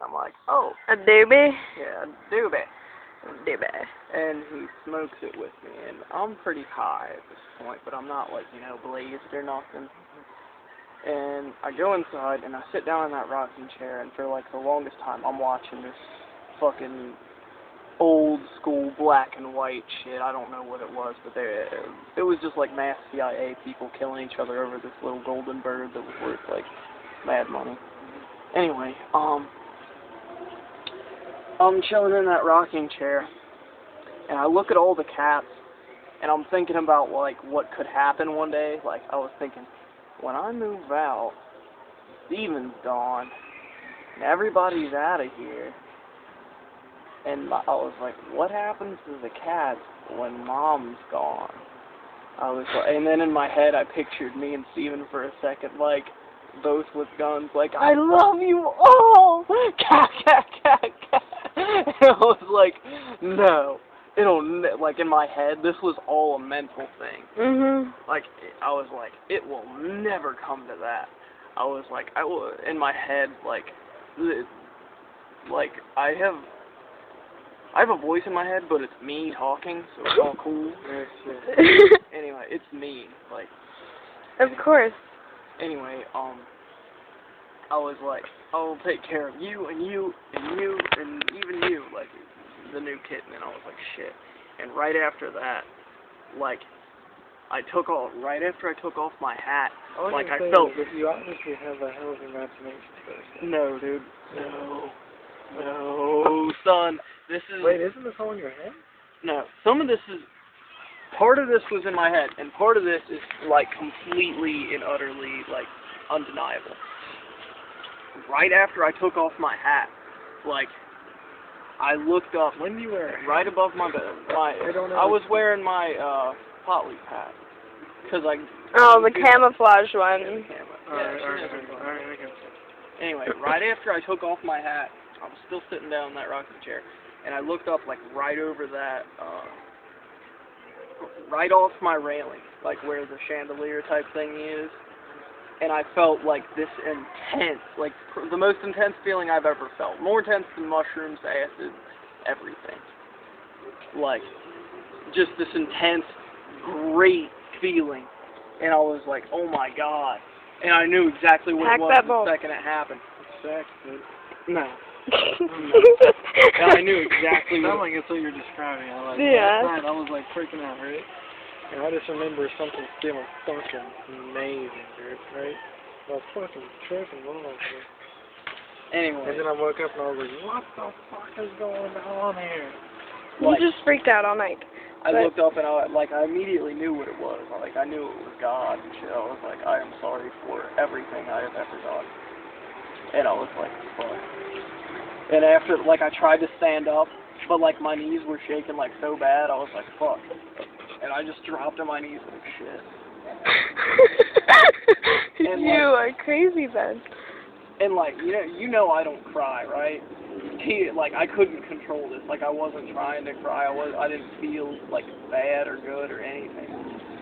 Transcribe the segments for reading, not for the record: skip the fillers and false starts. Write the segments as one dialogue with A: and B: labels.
A: I'm like, oh.
B: A doobie?
A: Yeah, doobie.
B: Doobie.
A: And he smokes it with me, and I'm pretty high at this point, but I'm not, like, blazed or nothing. And I go inside, and I sit down in that rocking chair, and for, like, the longest time, I'm watching this fucking old school black and white shit. I don't know what it was, but it was just, like, mass CIA people killing each other over this little golden bird that was worth, like, mad money. Anyway, I'm chilling in that rocking chair, and I look at all the cats, and I'm thinking about, like, what could happen one day. Like, I was thinking, when I move out, Steven's gone, and everybody's out of here, and I was like, what happens to the cats when Mom's gone? I was like, and then in my head, I pictured me and Steven for a second, like, both with guns, like, I love you all! Cat, cat, cat, cat! And I was like, no. Like, in my head, this was all a mental thing. Like, I was like, it will never come to that. I was like, in my head, like, I have a voice in my head, but it's me talking, so it's all cool. Anyway, it's me, like.
B: Of course.
A: Anyway, I was like, I'll take care of you, and you, and you, and even you, like, the new kitten, and I was like, shit. And right after that, like, right after I took off my hat, like, I felt...
C: You obviously have a hell of an imagination.
A: No, dude. No, son. This is...
C: Wait, isn't this all in your head?
A: No. Some of this is... Part of this was in my head, and part of this is, like, completely and utterly, like, undeniable. Right after I took off my hat, like, I looked up...
C: When do you wear it?
A: Right above my bed. I was wearing my, pot leaf hat. Because I...
B: Oh, the camouflage one.
C: Alright,
A: Anyway, right after I took off my hat, I was still sitting down in that rocking chair, and I looked up, like, right over that, right off my railing, like, where the chandelier type thing is, and I felt, like, this intense, like, the most intense feeling I've ever felt. More intense than mushrooms, acid, everything. Like, just this intense, great feeling, and I was like, oh my god. And I knew exactly what it was the second it happened.
C: Sex, dude.
A: No. And I knew exactly
C: what... It sounds like it's what you're describing. I was like freaking out, right? And I just remember something feeling fucking amazing, dude, right? I was fucking tripping off, dude.
A: Anyway.
C: And then I woke up and I was like, what the fuck is going on here?
B: You just freaked out all night.
A: I looked up and I immediately knew what it was. Like, I knew it was God and shit. I was like, I am sorry for everything I have ever done. And I was like, fuck. And after, like, I tried to stand up, but, like, my knees were shaking, like, so bad, I was like, fuck. And I just dropped on my knees like shit. And,
B: you are crazy, then.
A: And, like, you know I don't cry, right? Like, I couldn't control this. Like, I wasn't trying to cry. I didn't feel, like, bad or good or anything.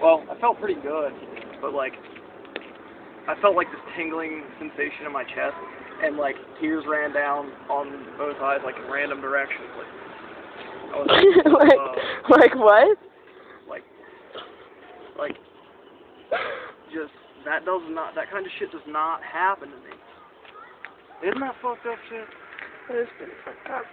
A: Well, I felt pretty good, but, like, I felt, like, this tingling sensation in my chest, and, like, tears ran down on both eyes, like, in random directions. Like, I was
B: like what?
A: Like, just, that kind of shit does not happen to me. Isn't that fucked up shit?
B: It is pretty fucked up.